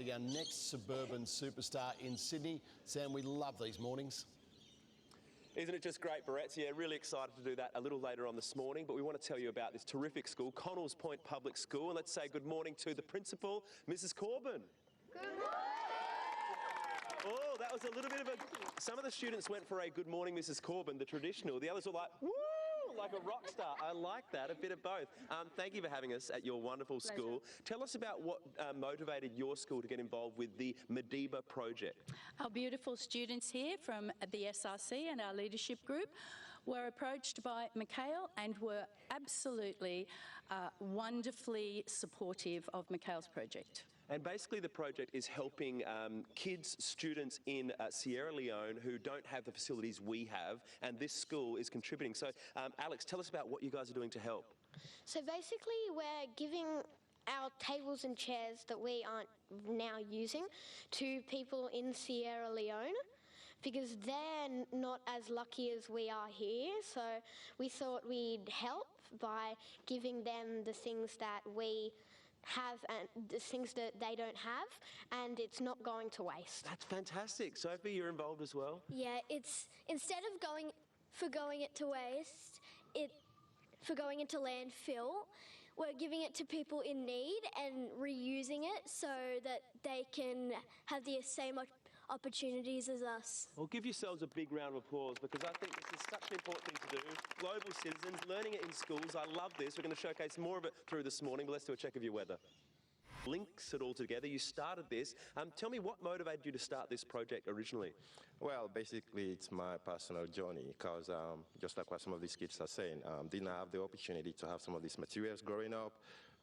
meeting our next Suburban Superstar in Sydney. Sam, we love these mornings. Isn't it just great, Barrett's? Yeah, really excited to do that a little later on this morning, but we want to tell you about this terrific school, Connells Point Public School, and let's say good morning to the principal, Mrs. Corbin. Good morning! Oh, that was a little bit of a... Some of the students went for a good morning, Mrs. Corbin, the traditional. The others were like, woo, like a rock star. I like that, a bit of both. Thank you for having us at your wonderful school. Tell us about what motivated your school to get involved with the Madiba project. Our beautiful students here from the SRC and our leadership group were approached by Mikhail and were absolutely wonderfully supportive of Mikhail's project. And basically the project is helping kids, students in Sierra Leone who don't have the facilities we have, and this school is contributing. So, Alex, tell us about what you guys are doing to help. So basically we're giving our tables and chairs that we aren't now using to people in Sierra Leone, because they're not as lucky as we are here, so we thought we'd help by giving them the things that we have and the things that they don't have, and it's not going to waste. That's fantastic. Sophie, you're involved as well? Yeah, it's instead of going it to waste, for going into landfill, we're giving it to people in need and reusing it so that they can have the same opportunities as us. Well, give yourselves a big round of applause, because I think this is such an important thing to do. Global citizens, learning it in schools. I love this. We're going to showcase more of it through this morning, but let's do a check of your weather. Links it all together. You started this. Tell me, what motivated you to start this project originally? Well, basically, it's my personal journey, because just like what some of these kids are saying, didn't have the opportunity to have some of these materials growing up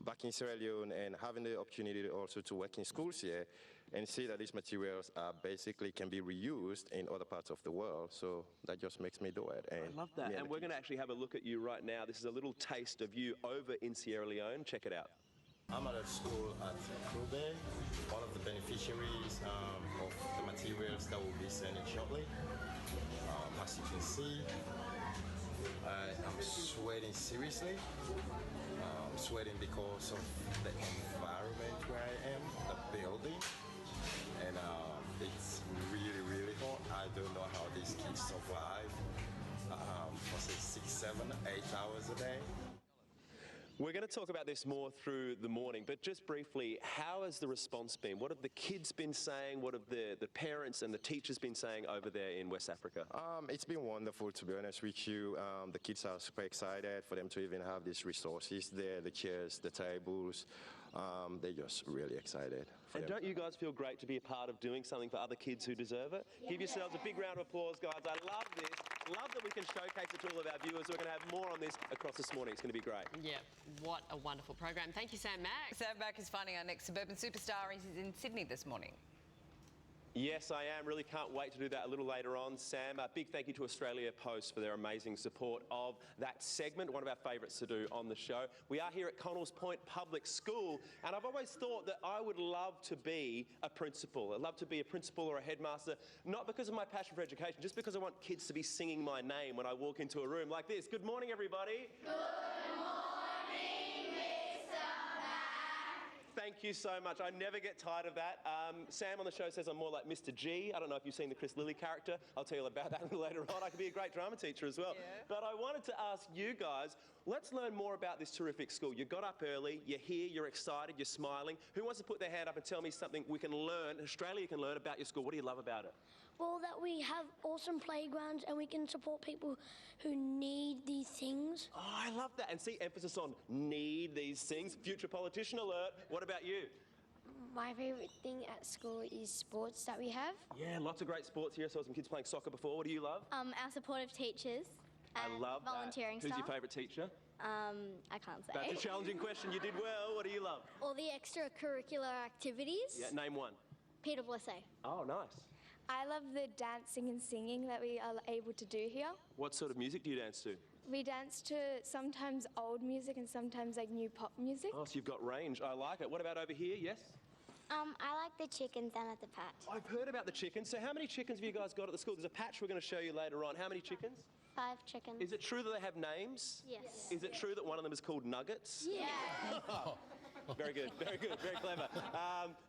back in Sierra Leone, and having the opportunity also to work in schools here and see that these materials basically can be reused in other parts of the world. So that just makes me do it. And I love that. And we're going to actually have a look at you right now. This is a little taste of you over in Sierra Leone. Check it out. I'm at a school at Kobe, one of the beneficiaries of the materials that will be sending shortly. As you can see, I'm sweating seriously. I'm sweating because of the environment where I am, the building. And it's really, really hot. I don't know how these kids survive for say 6, 7, 8 hours a day. We're going to talk about this more through the morning, but just briefly, how has the response been? What have the kids been saying? What have the parents and the teachers been saying over there in West Africa? It's been wonderful, to be honest with you. The kids are super excited for them to even have these resources there, the chairs, the tables. They're just really excited. And don't you guys feel great to be a part of doing something for other kids who deserve it? Yeah. Give yourselves a big round of applause, guys. I love this. Love that we can showcase it to all of our viewers. We're going to have more on this across this morning. It's going to be great. Yeah, what a wonderful program. Thank you, Sam Mack. Sam Mack is finding our next Suburban Superstar. He's in Sydney this morning. Yes, I am. Really can't wait to do that a little later on, Sam. A big thank you to Australia Post for their amazing support of that segment, one of our favourites to do on the show. We are here at Connells Point Public School, and I've always thought that I would love to be a principal. I'd love to be a principal or a headmaster, not because of my passion for education, just because I want kids to be singing my name when I walk into a room like this. Good morning, everybody. Good morning, Mr. Mack. Thank you so much. I never get tired of that. Sam on the show says I'm more like Mr. G. I don't know if you've seen the Chris Lilly character. I'll tell you about that a little later on. I could be a great drama teacher as well. Yeah. But I wanted to ask you guys, let's learn more about this terrific school. You got up early, you're here, you're excited, you're smiling. Who wants to put their hand up and tell me something we can learn, Australia can learn about your school? What do you love about it? Well, that we have awesome playgrounds and we can support people who need these things. Oh, I love that. And see, emphasis on need these things. Future politician alert. What about you? My favourite thing at school is sports that we have. Yeah, lots of great sports here. I saw some kids playing soccer before. What do you love? Our supportive teachers. I love volunteering that. Who's your favourite teacher? I can't say. That's a challenging question. You did well. What do you love? All the extracurricular activities. Yeah, name one. Peter Blesse. Oh, nice. I love the dancing and singing that we are able to do here. What sort of music do you dance to? We dance to sometimes old music and sometimes like new pop music. Oh, so you've got range. I like it. What about over here? Yes? I like the chickens down at the patch. I've heard about the chickens. So how many chickens have you guys got at the school? There's a patch we're going to show you later on. How many chickens? 5 chickens. Is it true that they have names? Yes. Is it true that one of them is called Nuggets? Yeah. Very good, very good, very clever.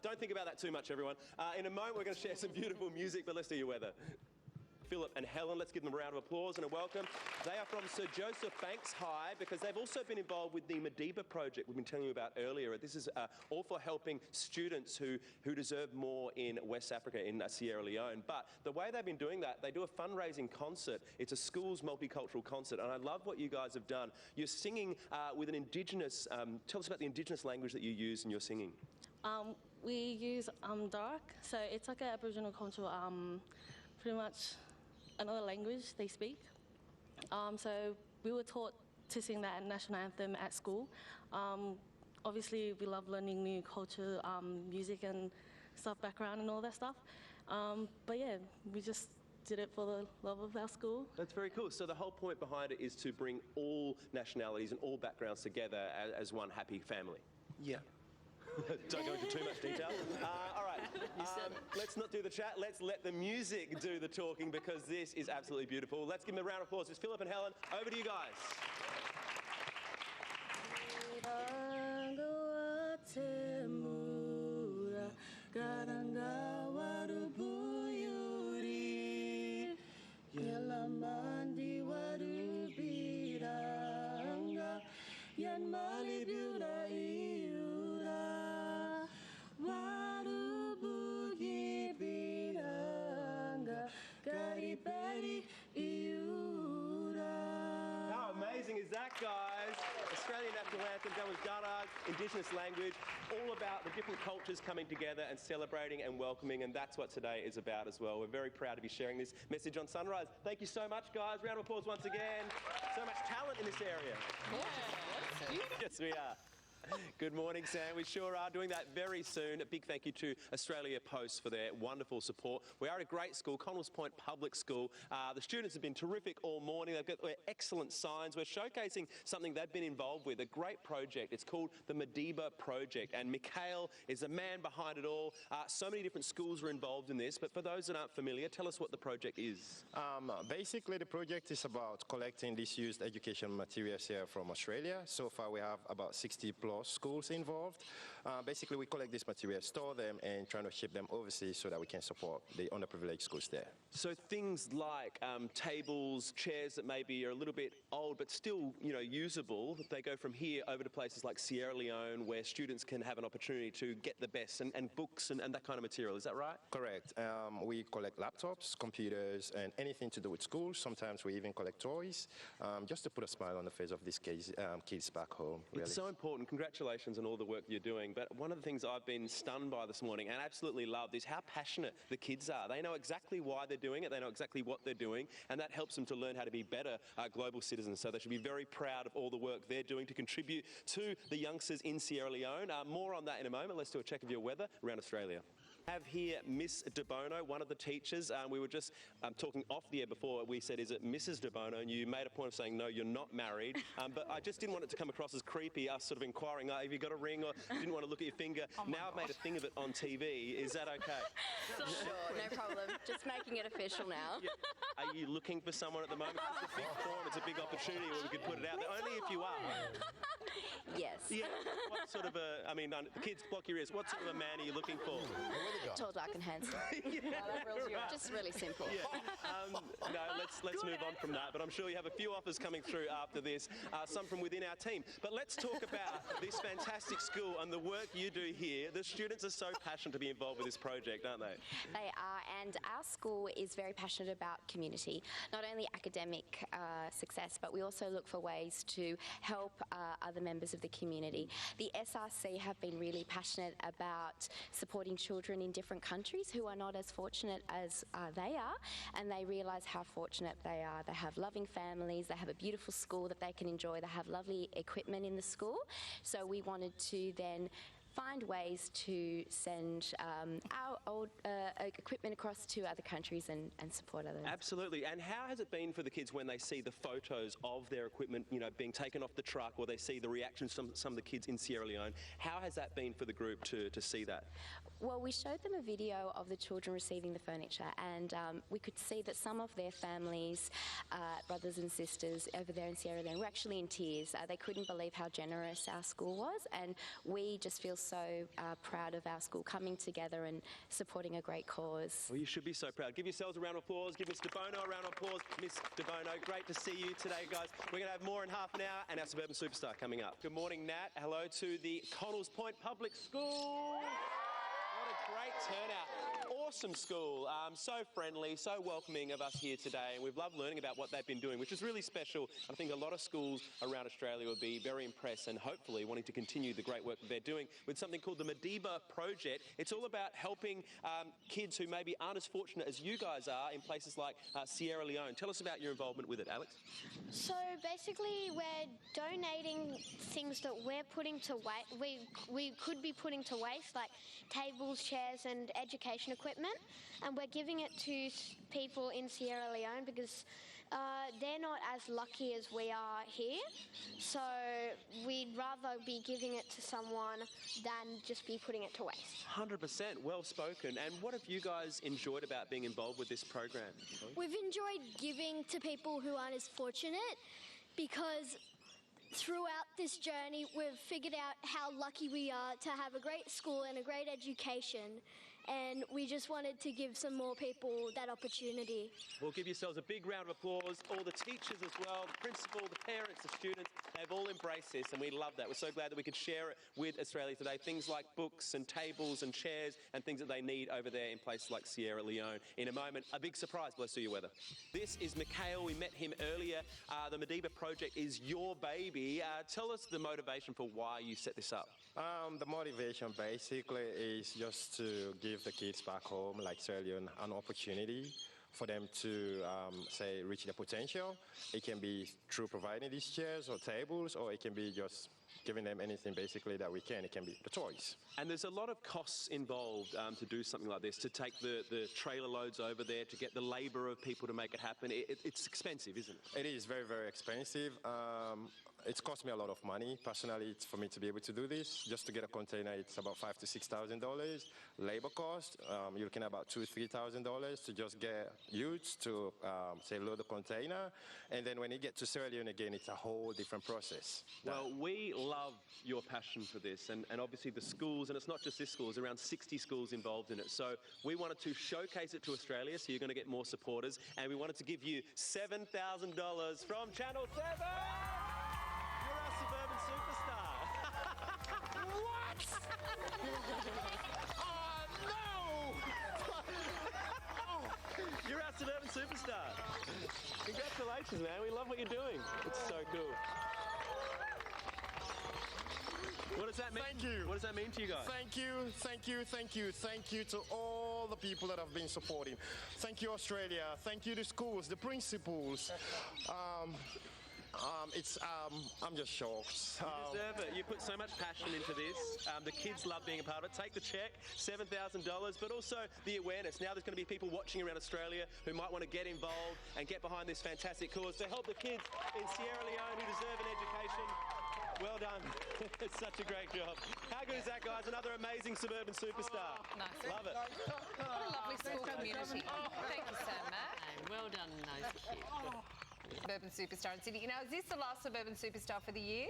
Don't think about that too much, everyone. In a moment, we're going to share some beautiful music, but let's do your weather. Philip and Helen, let's give them a round of applause and a welcome. They are from Sir Joseph Banks High because they've also been involved with the Madiba project we've been telling you about earlier. This is all for helping students who deserve more in West Africa, in Sierra Leone. But the way they've been doing that, they do a fundraising concert. It's a schools multicultural concert, and I love what you guys have done. You're singing with an Indigenous, tell us about the Indigenous language that you use in your singing. We use dark, so it's like an Aboriginal culture, pretty much another language they speak. So we were taught to sing that national anthem at school. Obviously, we love learning new culture, music and stuff, background and all that stuff. But yeah, we just did it for the love of our school. That's very cool. So the whole point behind it is to bring all nationalities and all backgrounds together as one happy family. Yeah. Don't go into too much detail. All right, let's not do the chat. Let's let the music do the talking because this is absolutely beautiful. Let's give them a round of applause. It's Philip and Helen. Over to you guys. How amazing is that, guys? Australian national anthem, done with Darug, Indigenous language, all about the different cultures coming together and celebrating and welcoming, and that's what today is about as well. We're very proud to be sharing this message on Sunrise. Thank you so much, guys. Round of applause once again. So much talent in this area. Yeah. Yes, we are. Good morning, Sam. We sure are doing that very soon. A big thank you to Australia Post for their wonderful support. We are at a great school, Connells Point Public School. The students have been terrific all morning. They've got excellent signs. We're showcasing something they've been involved with, a great project. It's called the Madiba Project, and Mikhail is the man behind it all. So many different schools are involved in this, but for those that aren't familiar, tell us what the project is. Basically, the project is about collecting disused education materials here from Australia. So far, we have about 60 plus schools involved. Basically, we collect these materials, store them, and try to ship them overseas so that we can support the underprivileged schools there. So things like tables, chairs that maybe are a little bit old but still, usable, they go from here over to places like Sierra Leone where students can have an opportunity to get the best and books and that kind of material. Is that right? Correct. We collect laptops, computers, and anything to do with school. Sometimes we even collect toys, just to put a smile on the face of these kids back home. Really. It's so important. Congratulations on all the work you're doing. But one of the things I've been stunned by this morning and absolutely loved is how passionate the kids are. They know exactly why they're doing it. They know exactly what they're doing, and that helps them to learn how to be better global citizens. So they should be very proud of all the work they're doing to contribute to the youngsters in Sierra Leone. More on that in a moment. Let's do a check of your weather around Australia. Have here Miss De Bono, one of the teachers. We were just talking off the air before. We said, is it Mrs. De Bono? And you made a point of saying, no, you're not married. But I just didn't want it to come across as creepy, us sort of inquiring, have you got a ring, or didn't want to look at your finger. Now I've made a thing of it on TV. Is that okay? Sure, no problem. Just making it official now. Yeah. Are you looking for someone at the moment? It's a big forum, it's a big opportunity where we could put it out there. Only if you are. Yes. Yeah. What sort of the kids, block your ears. What sort of a man are you looking for? Tall, dark and handsome. Just really simple. Yeah. No, let's move on from that. But I'm sure you have a few offers coming through after this, some from within our team. But let's talk about this fantastic school and the work you do here. The students are so passionate to be involved with this project, aren't they? They are, and our school is very passionate about community, not only academic success, but we also look for ways to help other members of the community. The SRC have been really passionate about supporting children in different countries who are not as fortunate as they are, and they realise how fortunate they are. They have loving families, they have a beautiful school that they can enjoy, they have lovely equipment in the school. So we wanted to then find ways to send our old equipment across to other countries and support others. Absolutely. And how has it been for the kids when they see the photos of their equipment, being taken off the truck, or they see the reactions from some of the kids in Sierra Leone? How has that been for the group to see that? Well, we showed them a video of the children receiving the furniture, and we could see that some of their families, brothers and sisters over there in Sierra Leone, were actually in tears. They couldn't believe how generous our school was, and we just feel so proud of our school coming together and supporting a great cause. Well, you should be so proud. Give yourselves a round of applause. Give Miss DeBono a round of applause. Miss DeBono, great to see you today, guys. We're going to have more in half an hour and our Suburban Superstar coming up. Good morning, Nat. Hello to the Connells Point Public School. What a great turnout. Awesome school. So friendly, so welcoming of us here today, and we've loved learning about what they've been doing, which is really special. I think a lot of schools around Australia would be very impressed and hopefully wanting to continue the great work that they're doing with something called the Madiba project. It's all about helping kids who maybe aren't as fortunate as you guys are in places like Sierra Leone. Tell us about your involvement with it, Alex. So basically, we're donating things that we're putting to waste. We could be putting to waste, like tables, chairs, and education equipment, and we're giving it to people in Sierra Leone because they're not as lucky as we are here. So we'd rather be giving it to someone than just be putting it to waste. 100%, well spoken. And what have you guys enjoyed about being involved with this program? We've enjoyed giving to people who aren't as fortunate because throughout this journey we've figured out how lucky we are to have a great school and a great education, and we just wanted to give some more people that opportunity. Well, give yourselves a big round of applause. All the teachers as well, the principal, the parents, the students, they've all embraced this, and we love that. We're so glad that we could share it with Australia today. Things like books and tables and chairs and things that they need over there in places like Sierra Leone. In a moment, a big surprise. Bless you, weather. This is Mikhail. We met him earlier. The Madiba project is your baby. Tell us the motivation for why you set this up. The motivation basically is just to give the kids back home, like Sierra Leone, an opportunity for them to, say, reach their potential. It can be through providing these chairs or tables, or it can be just giving them anything basically that we can. It can be the toys. And there's a lot of costs involved to do something like this, to take the trailer loads over there, to get the labour of people to make it happen. It's expensive, isn't it? It is very, very expensive. It's cost me a lot of money. Personally, it's for me to be able to do this. Just to get a container, it's about $5,000 to $6,000. Labor cost, you're looking at about $2,000 to $3,000 to just get youths to, say, load the container. And then when you get to Sierra Leone again, it's a whole different process. Well, we love your passion for this, and obviously the schools, and it's not just this school, there's around 60 schools involved in it. So we wanted to showcase it to Australia, so you're going to get more supporters, and we wanted to give you $7,000 from Channel 7! You're our Suburban Superstar! What? Oh, no! You're our Suburban Superstar! Congratulations, man. We love what you're doing. It's so cool. What does that mean? Thank you. What does that mean to you guys? Thank you, thank you, thank you. Thank you to all the people that have been supporting. Thank you, Australia. Thank you, the schools, the principals. I'm just shocked. You deserve it. You put so much passion into this. The kids love being a part of it. Take the check, $7,000, but also the awareness. Now there's going to be people watching around Australia who might want to get involved and get behind this fantastic cause to help the kids in Sierra Leone who deserve an education. Well done. It's such a great job. How good is that, guys? Another amazing Suburban Superstar. Nice. Love it. What a lovely school community. Thank you, Sam, Matt. Well done, those kids. Suburban Superstar in Sydney. Now, is this the last Suburban Superstar for the year?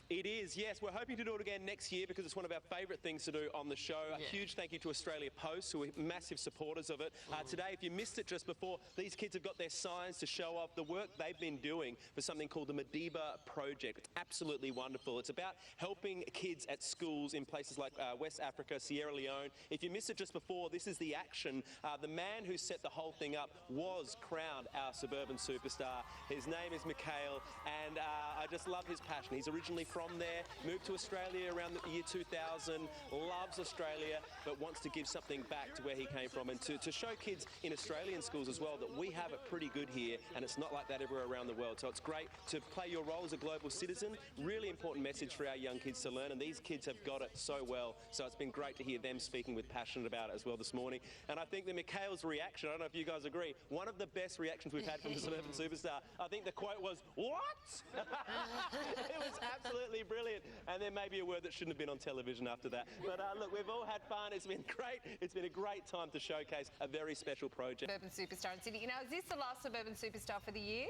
It is, yes. We're hoping to do it again next year because it's one of our favourite things to do on the show. A huge thank you to Australia Post, who are massive supporters of it. Today, if you missed it just before, these kids have got their signs to show off the work they've been doing for something called the Madiba project. It's absolutely wonderful. It's about helping kids at schools in places like West Africa, Sierra Leone. If you missed it just before, this is the action. The man who set the whole thing up was crowned our Suburban Superstar. His name is Mikhail, and I just love his passion. He's originally from there, moved to Australia around the year 2000, loves Australia, but wants to give something back to where he came from, and to show kids in Australian schools as well that we have it pretty good here, and it's not like that everywhere around the world. So it's great to play your role as a global citizen. Really important message for our young kids to learn, and these kids have got it so well. So it's been great to hear them speaking with passion about it as well this morning. And I think that Mikhail's reaction, I don't know if you guys agree, one of the best reactions we've had from the Suburban Superstar. I think the quote was, "What?" It was absolutely absolutely brilliant. And there may be a word that shouldn't have been on television after that. But look, we've all had fun. It's been great. It's been a great time to showcase a very special project. Suburban Superstar in Sydney. Now, is this the last Suburban Superstar for the year?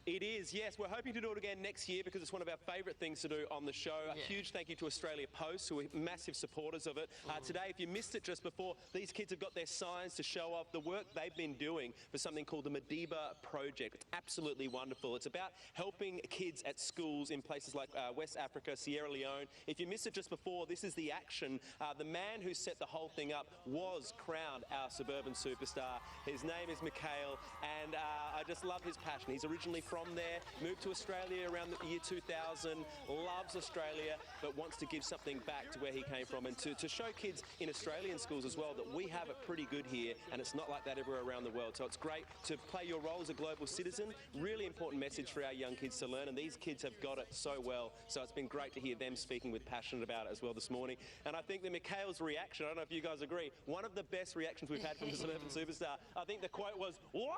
It is, yes. We're hoping to do it again next year because it's one of our favourite things to do on the show. A huge thank you to Australia Post, who are massive supporters of it. Today, if you missed it just before, these kids have got their signs to show off the work they've been doing for something called the Madiba project. It's absolutely wonderful. It's about helping kids at schools in places like West Africa, Sierra Leone. If you missed it just before, this is the action. The man who set the whole thing up was crowned our Suburban Superstar. His name is Mikhail, and I just love his passion. He's originally from there, moved to Australia around the year 2000, loves Australia, but wants to give something back to where he came from and to show kids in Australian schools as well that we have it pretty good here and it's not like that everywhere around the world. So it's great to play your role as a global citizen. Really important message for our young kids to learn, and these kids have got it so well. So it's been great to hear them speaking with passion about it as well this morning. And I think that Mikhail's reaction, I don't know if you guys agree, one of the best reactions we've had from the Suburban Superstar. I think the quote was, "What?"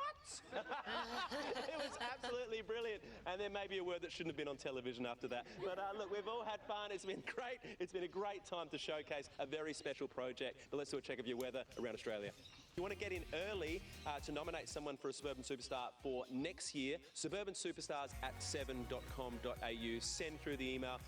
It was absolutely brilliant. And there may be a word that shouldn't have been on television after that. But look, we've all had fun. It's been great. It's been a great time to showcase a very special project. But let's do a check of your weather around Australia. If you want to get in early to nominate someone for a Suburban Superstar for next year, suburbansuperstars@7.com.au. Send through the email.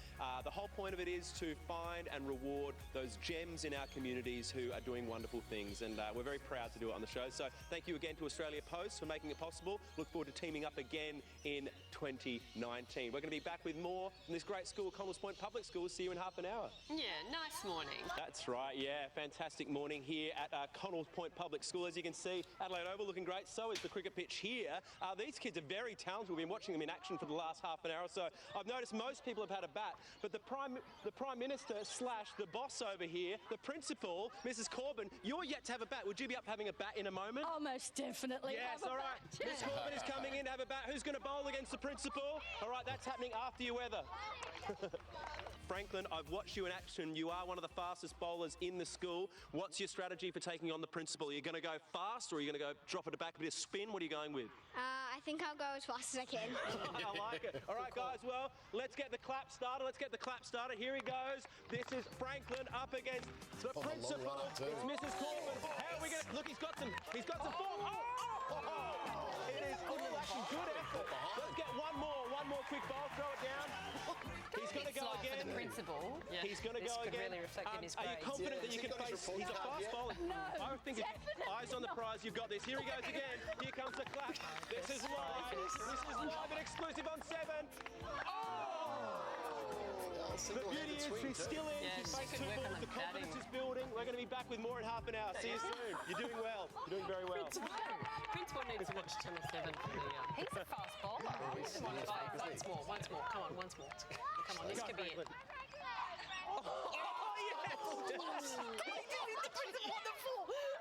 The whole point of it is to find and reward those gems in our communities who are doing wonderful things. And we're very proud to do it on the show. So thank you again to Australia Post for making it possible. Look forward to teaming up again in 2019. We're going to be back with more from this great school, Connells Point Public School. See you in half an hour. Yeah, nice morning. That's right, yeah. Fantastic morning here at Connells Point Public School. As you can see, Adelaide Oval looking great. So is the cricket pitch here. These kids are very talented. We've been watching them in action for the last half an hour or so. I've noticed most people have had a bat, but the Prime Minister / the boss over here, the principal, Mrs. Corbyn, you're yet to have a bat. Would you be up having a bat in a moment? Oh, most definitely. Yes, all right. Miss Corbyn is coming in to have a bat. Who's going to bowl against the principal? All right, that's happening after your weather. Franklin, I've watched you in action. You are one of the fastest bowlers in the school. What's your strategy for taking on the principal? Are you going to go fast or are you going to go drop it back a bit of spin? What are you going with? I think I'll go as fast as I can. I like it. All right, guys, well, let's get the clap started. Here he goes. This is Franklin up against the principal. It's Mrs. Corbyn. How are we going to... Look, he's got some form. It is all action. Good effort. Let's get one more quick bowl. Throw it down. He's going to go again. For the principal. Yeah. He's going to go This could again. really reflect in his Are you grades. confident that you can face... He's a fast bowler. No, I think eyes on the prize. You've got this. Here he goes again. Here comes the clap. This is live. And exclusive on 7. The beauty is she's still in. Yeah, She's she faced could 2 work on balls. the The confidence batting. is building. We're going to be back with more in half an hour. See you soon. You're doing well. You're doing very well. Principal needs to watch Channel 7 for the... He's a fast bowler. Once more. Come on, this could be it. Oh, yes!